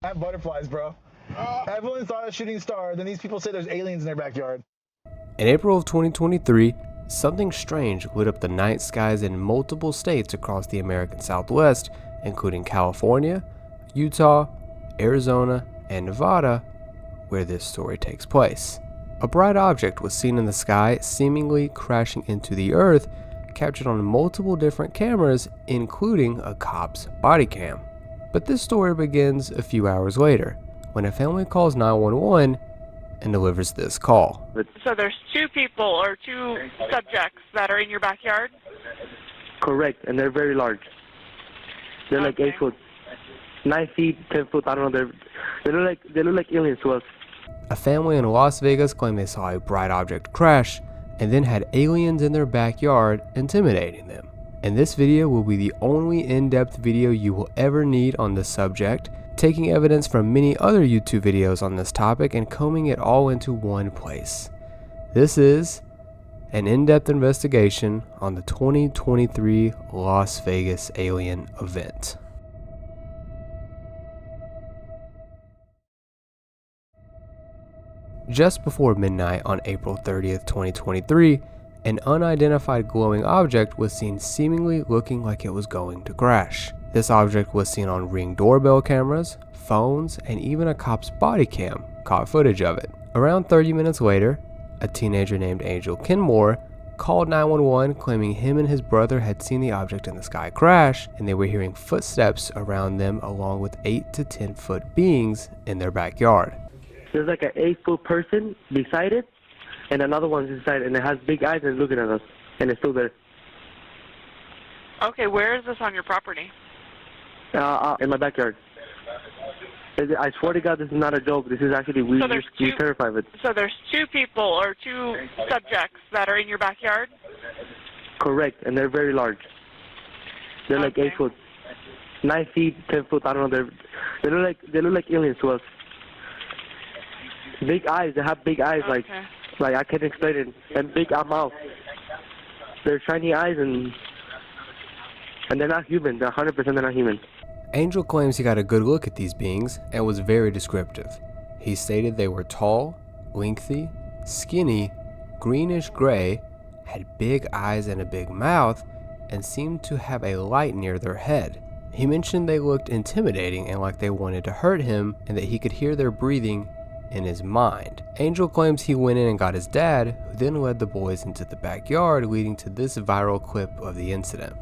I have butterflies, bro. Everyone saw a shooting star, then these people say there's aliens in their backyard. In April of 2023, something strange lit up the night skies in multiple states across the American Southwest, including California, Utah, Arizona, and Nevada, where this story takes place. A bright object was seen in the sky, seemingly crashing into the earth, captured on multiple different cameras, including a cop's body cam. But this story begins a few hours later, when a family calls 911 and delivers this call. So there's two people or two subjects that are in your backyard? Correct, and they're very large. They're like 8 foot, 9 feet, 10 foot. I don't know. They look like aliens to us. A family in Las Vegas claimed they saw a bright object crash and then had aliens in their backyard intimidating them. And this video will be the only in-depth video you will ever need on this subject, taking evidence from many other YouTube videos on this topic and combing it all into one place. This is an in-depth investigation on the 2023 Las Vegas alien event. Just before midnight on April 30th, 2023, an unidentified glowing object was seen seemingly looking like it was going to crash. This object was seen on Ring doorbell cameras, phones, and even a cop's body cam caught footage of it. Around 30 minutes later, a teenager named Angel Kenmore called 911 claiming him and his brother had seen the object in the sky crash, and they were hearing footsteps around them along with 8 to 10 foot beings in their backyard. There's like an 8 foot person beside it, and another one's inside, and it has big eyes and looking at us, and it's still there. Okay, where is this on your property? In my backyard. I swear to God, this is not a joke. This is actually, we terrified of it. So there's two people or two subjects that are in your backyard? Correct, and they're very large. They're like 8 foot, 9 feet, 10 foot. I don't know. They look like aliens to us. Big eyes. They have big eyes, like I can't explain it. And big mouth. They're shiny eyes, and they're not human. They're 100% they're not human. Angel claims he got a good look at these beings and was very descriptive. He stated they were tall, lengthy, skinny, greenish gray, had big eyes and a big mouth, and seemed to have a light near their head. He mentioned they looked intimidating and like they wanted to hurt him, and that he could hear their breathing in his mind. Angel claims he went in and got his dad, who then led the boys into the backyard, leading to this viral clip of the incident.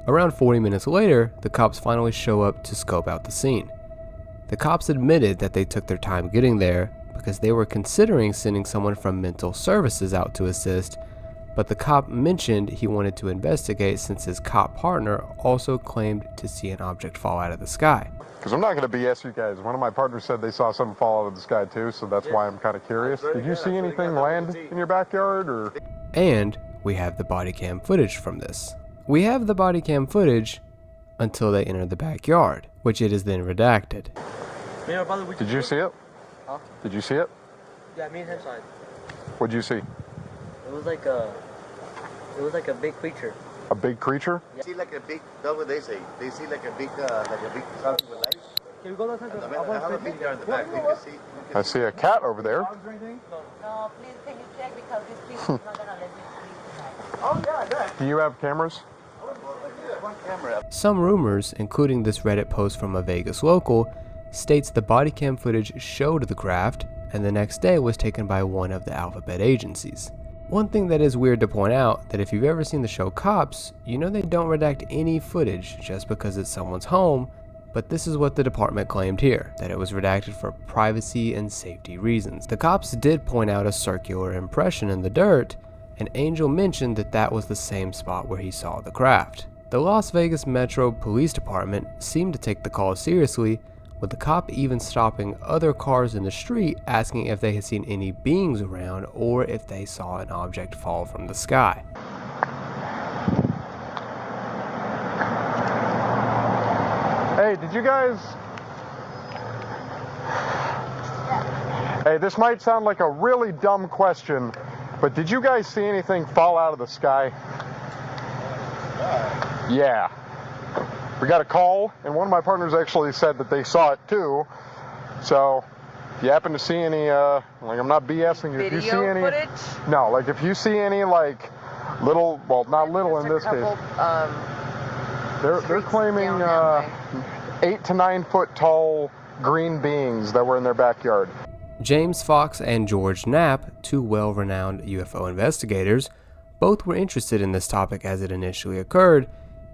Around 40 minutes later, the cops finally show up to scope out the scene. The cops admitted that they took their time getting there because they were considering sending someone from mental services out to assist, but the cop mentioned he wanted to investigate since his cop partner also claimed to see an object fall out of the sky. Because I'm not going to BS you guys. One of my partners said they saw something fall out of the sky too, so that's why I'm kind of curious. Did you see anything land in your backyard, or? And we have the body cam footage from this. We have the body cam footage until they enter the backyard, which it is then redacted. Did you see it? Huh? Did you see it? Yeah, me and him saw it. What'd you see? It was like a big creature. A big creature? Yeah. See like a big, that's what they say. They see like a big something with legs. Can we go outside? I have a picture in the back. You can see. I see a cat over there. No, please, can you check because this people is not gonna let me sleep tonight. Oh yeah, that. Do you have cameras? One camera. Some rumors, including this Reddit post from a Vegas local, states the body cam footage showed the craft, and the next day was taken by one of the alphabet agencies. One thing that is weird to point out, that if you've ever seen the show Cops, you know they don't redact any footage just because it's someone's home, but this is what the department claimed here, that it was redacted for privacy and safety reasons. The cops did point out a circular impression in the dirt, and Angel mentioned that that was the same spot where he saw the craft. The Las Vegas Metro Police Department seemed to take the call seriously, with the cop even stopping other cars in the street asking if they had seen any beings around or if they saw an object fall from the sky. Hey, did you guys... Hey, this might sound like a really dumb question, but did you guys see anything fall out of the sky? Yeah. We got a call, and one of my partners actually said that they saw it too. So, if you happen to see any, like I'm not BSing you, if you see any... footage? No, like if you see any like little, well not little in this case. They're claiming 8 to 9 foot tall green beings that were in their backyard. James Fox and George Knapp, two well-renowned UFO investigators, both were interested in this topic as it initially occurred,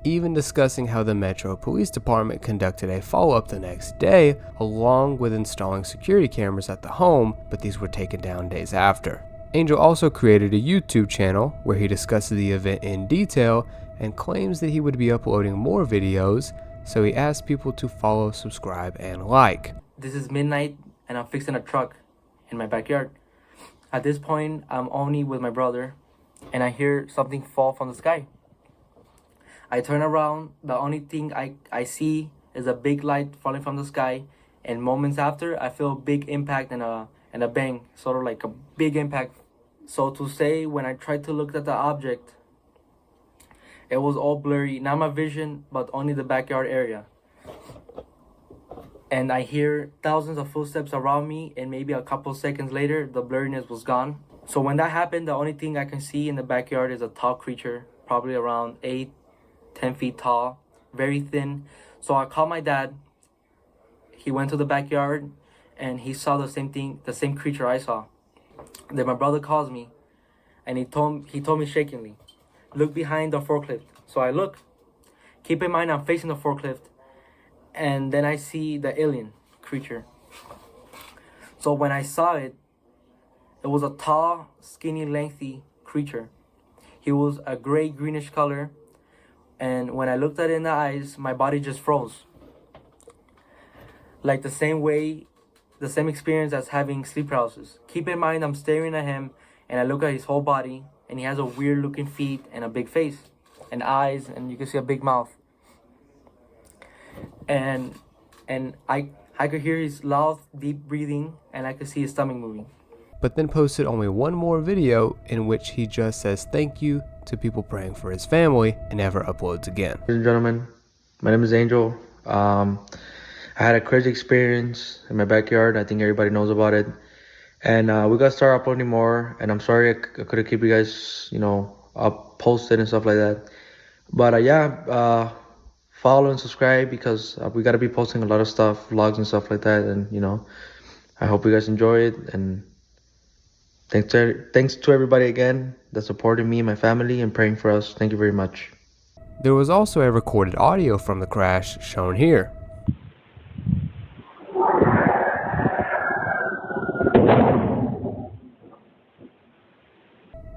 even discussing how the Metro Police Department conducted a follow-up the next day, along with installing security cameras at the home, but these were taken down days after. Angel also created a YouTube channel where he discusses the event in detail and claims that he would be uploading more videos, so he asked people to follow, subscribe, and like. This is midnight and I'm fixing a truck in my backyard. At this point, I'm only with my brother and I hear something fall from the sky. I turn around, the only thing I see is a big light falling from the sky, and moments after, I feel a big impact and a bang, sort of like a big impact. So to say, when I tried to look at the object, it was all blurry, not my vision, but only the backyard area. And I hear thousands of footsteps around me, and maybe a couple seconds later, the blurriness was gone. So when that happened, the only thing I can see in the backyard is a tall creature, probably around 8-10 feet tall, very thin. So I called my dad. He went to the backyard, and he saw the same thing, the same creature I saw. Then my brother calls me, and he told me shakingly, "Look behind the forklift." So I look. Keep in mind I'm facing the forklift. And then I see the alien creature. So when I saw it, it was a tall, skinny, lengthy creature. He was a gray, greenish color. And when I looked at it in the eyes, my body just froze. Like the same experience as having sleep paralysis. Keep in mind I'm staring at him and I look at his whole body and he has a weird looking feet and a big face and eyes, and you can see a big mouth. And I could hear his loud, deep breathing, and I could see his stomach moving. But then posted only one more video in which he just says thank you to people praying for his family and never uploads again. Ladies and gentlemen, my name is Angel. I had a crazy experience in my backyard. I think everybody knows about it. And we got to start uploading more. And I'm sorry I couldn't keep you guys, up posted and stuff like that. But follow and subscribe because we got to be posting a lot of stuff, vlogs and stuff like that. And, I hope you guys enjoy it. And thanks to everybody again that supported me and my family and praying for us. Thank you very much. There was also a recorded audio from the crash shown here.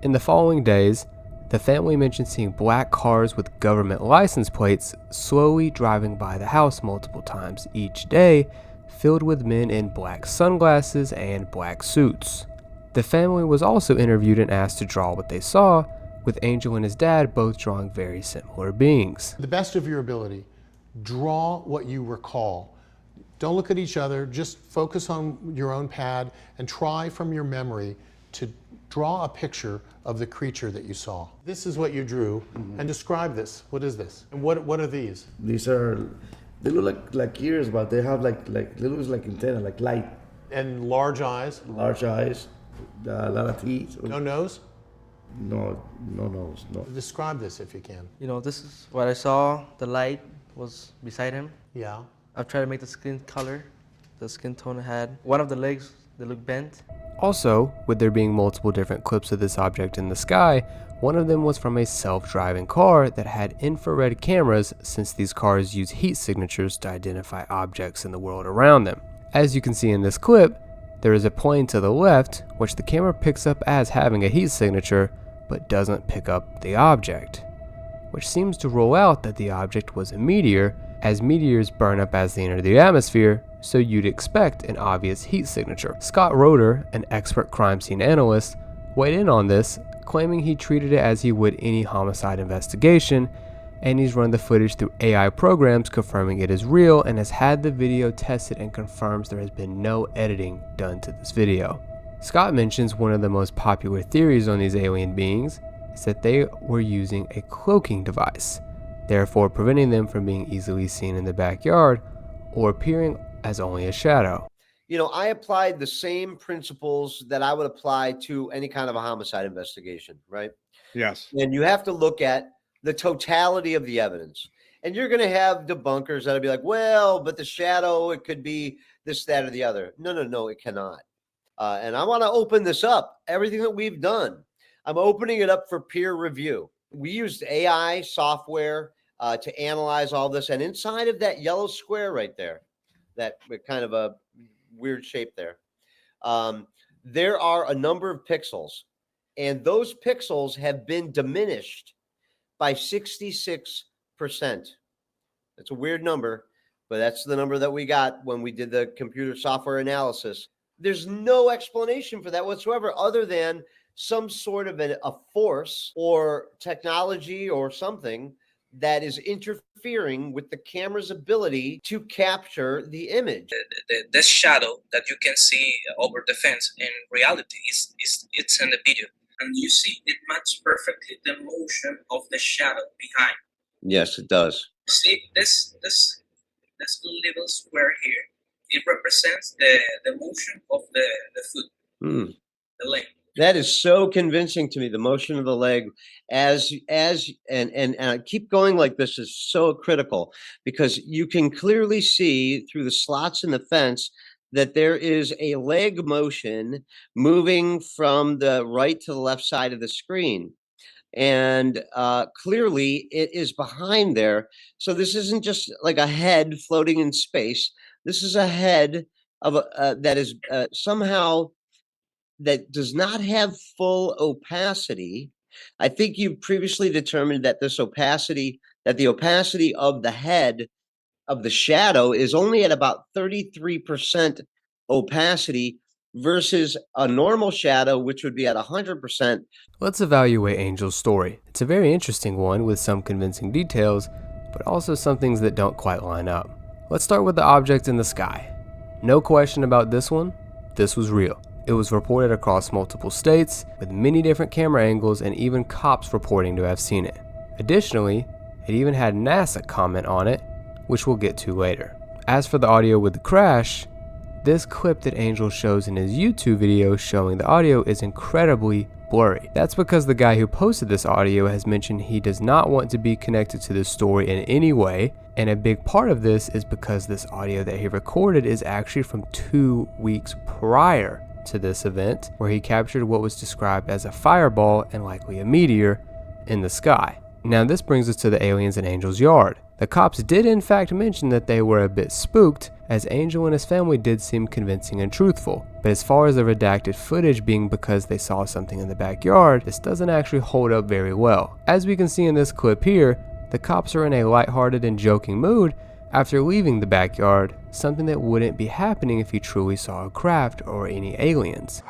In the following days, the family mentioned seeing black cars with government license plates slowly driving by the house multiple times each day, filled with men in black sunglasses and black suits. The family was also interviewed and asked to draw what they saw, with Angel and his dad both drawing very similar beings. The best of your ability, draw what you recall. Don't look at each other, just focus on your own pad and try from your memory to draw a picture of the creature that you saw. This is what you drew, and describe this. What is this? And what are these? These are, they look like ears, but they have they look like antenna, like light. And large eyes? Large eyes, a lot of teeth. No nose? No nose, no. Describe this if you can. This is what I saw. The light was beside him. Yeah. I've tried to make the skin color, the skin tone it had. One of the legs, they look bent. Also, with there being multiple different clips of this object in the sky, one of them was from a self-driving car that had infrared cameras, since these cars use heat signatures to identify objects in the world around them. As you can see in this clip, there is a plane to the left, which the camera picks up as having a heat signature, but doesn't pick up the object. which seems to rule out that the object was a meteor, as meteors burn up as they enter the atmosphere, so you'd expect an obvious heat signature. Scott Roeder, an expert crime scene analyst, weighed in on this, claiming he treated it as he would any homicide investigation, and he's run the footage through AI programs confirming it is real and has had the video tested and confirms there has been no editing done to this video. Scott mentions one of the most popular theories on these alien beings is that they were using a cloaking device, therefore preventing them from being easily seen in the backyard or appearing as only a shadow. You know, I applied the same principles that I would apply to any kind of a homicide investigation, right? Yes. And you have to look at the totality of the evidence. And you're going to have debunkers that'll be like, well, but the shadow, it could be this, that, or the other. No, it cannot. And I want to open this up. Everything that we've done, I'm opening it up for peer review. We used AI software to analyze all this. And inside of that yellow square right there, that kind of a weird shape there, there are a number of pixels. And those pixels have been diminished by 66%. That's a weird number, but that's the number that we got when we did the computer software analysis. There's no explanation for that whatsoever other than some sort of a force or technology or something that is interfering with the camera's ability to capture the image. The shadow that you can see over the fence in reality it's in the video. And you see it matches perfectly the motion of the shadow behind. Yes, it does. See this little square here. It represents the motion of the foot, the leg. That is so convincing to me. The motion of the leg, and I keep going like this is so critical because you can clearly see through the slots in the fence that there is a leg motion moving from the right to the left side of the screen. And clearly it is behind there. So this isn't just like a head floating in space. This is a head of that is somehow that does not have full opacity. I think you previously determined that the opacity of the head of the shadow is only at about 33% opacity versus a normal shadow, which would be at 100%. Let's evaluate Angel's story. It's a very interesting one with some convincing details, but also some things that don't quite line up. Let's start with the object in the sky. No question about this one, this was real. It was reported across multiple states with many different camera angles and even cops reporting to have seen it. Additionally, it even had NASA comment on it, which we'll get to later. As for the audio with the crash, this clip that Angel shows in his YouTube video showing the audio is incredibly blurry. That's because the guy who posted this audio has mentioned he does not want to be connected to this story in any way, and a big part of this is because this audio that he recorded is actually from 2 weeks prior to this event, where he captured what was described as a fireball and likely a meteor in the sky. Now this brings us to the aliens in Angel's yard. The cops did in fact mention that they were a bit spooked, as Angel and his family did seem convincing and truthful. But as far as the redacted footage being because they saw something in the backyard, this doesn't actually hold up very well. As we can see in this clip here, the cops are in a lighthearted and joking mood after leaving the backyard, something that wouldn't be happening if you truly saw a craft or any aliens.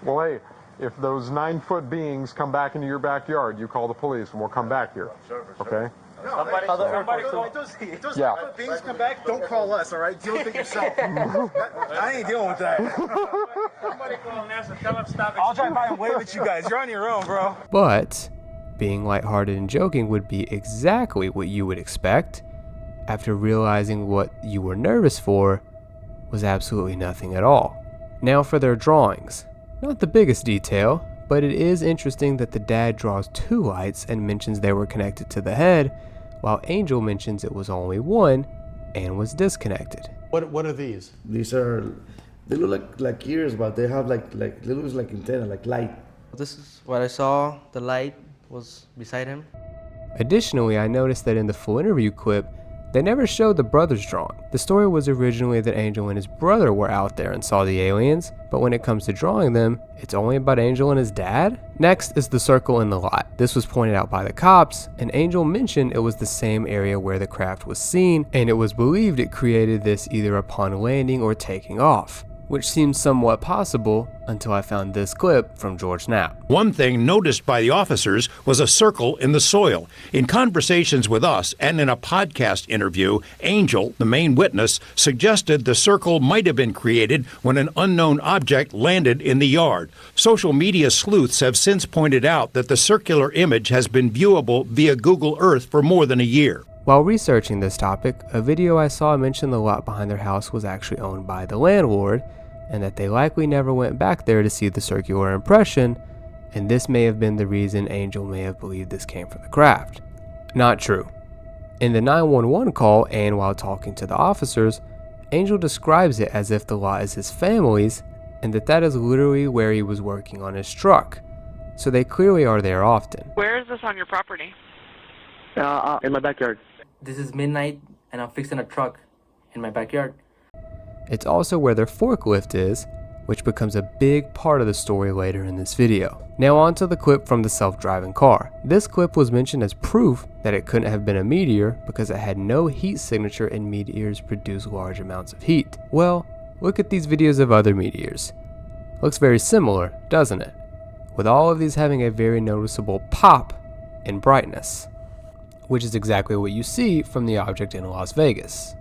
Well, hey, if those 9-foot beings come back into your backyard, you call the police and we'll come back here. Okay? If those beings come back, don't call us, all right? Deal with it yourself. I ain't dealing with that. Somebody call NASA, tell them stop it. I'll drive by and wave at you guys. You're on your own, bro. But being lighthearted and joking would be exactly what you would expect after realizing what you were nervous for was absolutely nothing at all. Now for their drawings. Not the biggest detail, but it is interesting that the dad draws 2 lights and mentions they were connected to the head, while Angel mentions it was only one and was disconnected. What are these? These are, they look like ears, but they have like they look like antenna, like light. This is what I saw. The light was beside him. Additionally, I noticed that in the full interview clip, They never showed the brothers drawing. The story was originally that Angel and his brother were out there and saw the aliens, but when it comes to drawing them, it's only about Angel and his dad? Next is the circle in the lot. This was pointed out by the cops, and Angel mentioned it was the same area where the craft was seen, and it was believed it created this either upon landing or taking off, which seemed somewhat possible until I found this clip from George Knapp. One thing noticed by the officers was a circle in the soil. In conversations with us and in a podcast interview, Angel, the main witness, suggested the circle might have been created when an unknown object landed in the yard. Social media sleuths have since pointed out that the circular image has been viewable via Google Earth for more than a year. While researching this topic, a video I saw mentioned the lot behind their house was actually owned by the landlord, and that they likely never went back there to see the circular impression, and this may have been the reason Angel may have believed this came from the craft. Not true. In the 911 call and while talking to the officers, Angel describes it as if the lot is his family's, and that is literally where he was working on his truck. So they clearly are there often. Where is this on your property? In my backyard. This is midnight and I'm fixing a truck in my backyard. It's also where their forklift is, which becomes a big part of the story later in this video. Now on to the clip from the self-driving car. This clip was mentioned as proof that it couldn't have been a meteor because it had no heat signature and meteors produce large amounts of heat. Well, look at these videos of other meteors. Looks very similar, doesn't it? With all of these having a very noticeable pop in brightness, which is exactly what you see from the object in Las Vegas.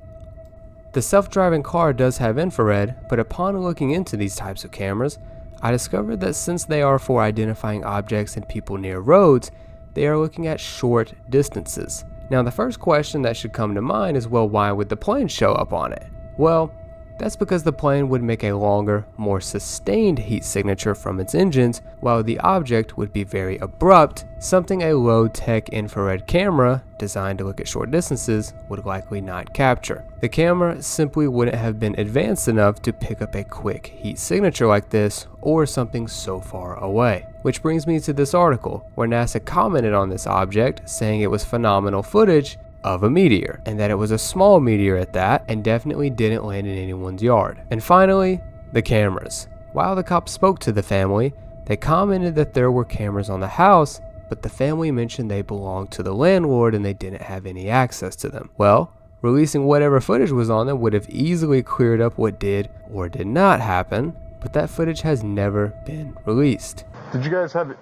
The self-driving car does have infrared, but upon looking into these types of cameras, I discovered that since they are for identifying objects and people near roads, they are looking at short distances. Now the first question that should come to mind is, well, why would the plane show up on it? Well, that's because the plane would make a longer, more sustained heat signature from its engines, while the object would be very abrupt, something a low-tech infrared camera, designed to look at short distances, would likely not capture. The camera simply wouldn't have been advanced enough to pick up a quick heat signature like this, or something so far away. Which brings me to this article, where NASA commented on this object, saying it was phenomenal footage of a meteor, and that it was a small meteor at that, and definitely didn't land in anyone's yard. And finally, the cameras. While the cops spoke to the family, they commented that there were cameras on the house, but the family mentioned they belonged to the landlord and they didn't have any access to them. Well, releasing whatever footage was on them would have easily cleared up what did or did not happen, but that footage has never been released. Did you guys have,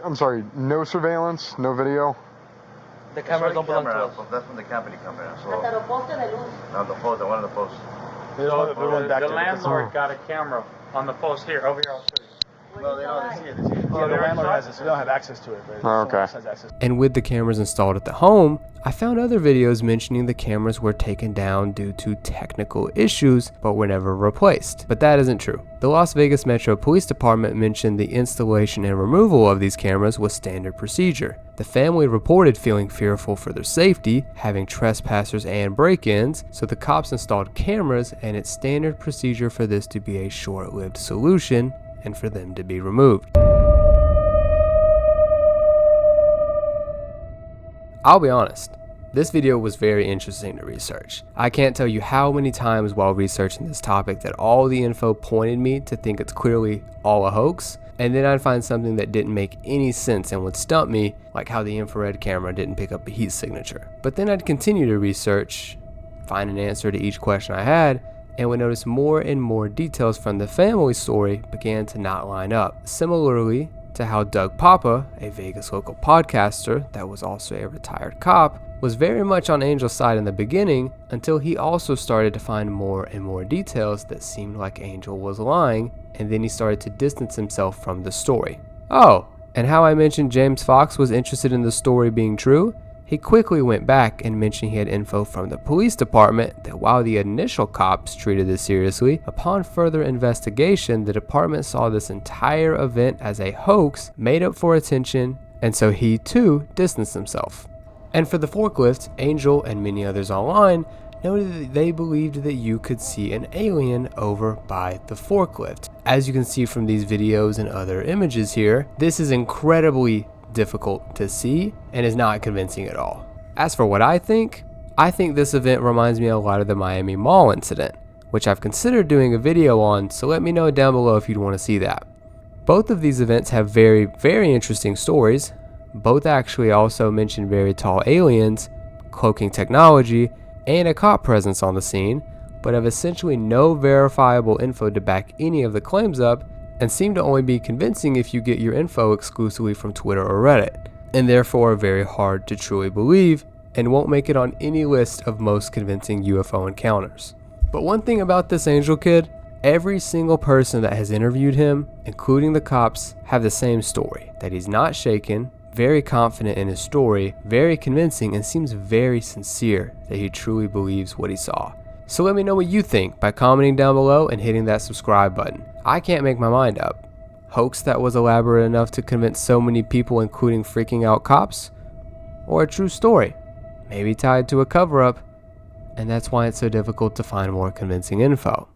no surveillance, no video? The cameras don't belong to us. That's from the company camera. So, no, the post, the one on the post. The landlord got a camera on the post here, over here, I'll show you. No, they don't see it. The landlord has it, so they don't have access to it. Okay. And with the cameras installed at the home, I found other videos mentioning the cameras were taken down due to technical issues, but were never replaced. But that isn't true. The Las Vegas Metro Police Department mentioned the installation and removal of these cameras was standard procedure. The family reported feeling fearful for their safety, having trespassers and break-ins, so the cops installed cameras, and it's standard procedure for this to be a short-lived solution and for them to be removed. I'll be honest, this video was very interesting to research. I can't tell you how many times while researching this topic that all the info pointed me to think it's clearly all a hoax, and then I'd find something that didn't make any sense and would stump me, like how the infrared camera didn't pick up a heat signature. But then I'd continue to research, find an answer to each question I had, and would notice more and more details from the family story began to not line up. Similarly to how Doug Papa, a Vegas local podcaster that was also a retired cop, was very much on Angel's side in the beginning, until he also started to find more and more details that seemed like Angel was lying, and then he started to distance himself from the story. Oh, and how I mentioned James Fox was interested in the story being true? He quickly went back and mentioned he had info from the police department that while the initial cops treated this seriously, upon further investigation, the department saw this entire event as a hoax made up for attention, and so he too distanced himself. And for the forklift, Angel and many others online noted that they believed that you could see an alien over by the forklift. As you can see from these videos and other images here, this is incredibly difficult to see and is not convincing at all. As for what I think, I think this event reminds me a lot of the Miami Mall incident, which I've considered doing a video on, so let me know down below if you'd want to see that. Both of these events have very, very interesting stories. Both actually also mention very tall aliens, cloaking technology, and a cop presence on the scene, but have essentially no verifiable info to back any of the claims up, and seem to only be convincing if you get your info exclusively from Twitter or Reddit, and therefore are very hard to truly believe, and won't make it on any list of most convincing UFO encounters. But one thing about this Angel Kid, every single person that has interviewed him, including the cops, have the same story, that he's not shaken, very confident in his story, very convincing, and seems very sincere that he truly believes what he saw. So let me know what you think by commenting down below and hitting that subscribe button. I can't make my mind up. Hoax that was elaborate enough to convince so many people, including freaking out cops? Or a true story, maybe tied to a cover-up, and that's why it's so difficult to find more convincing info.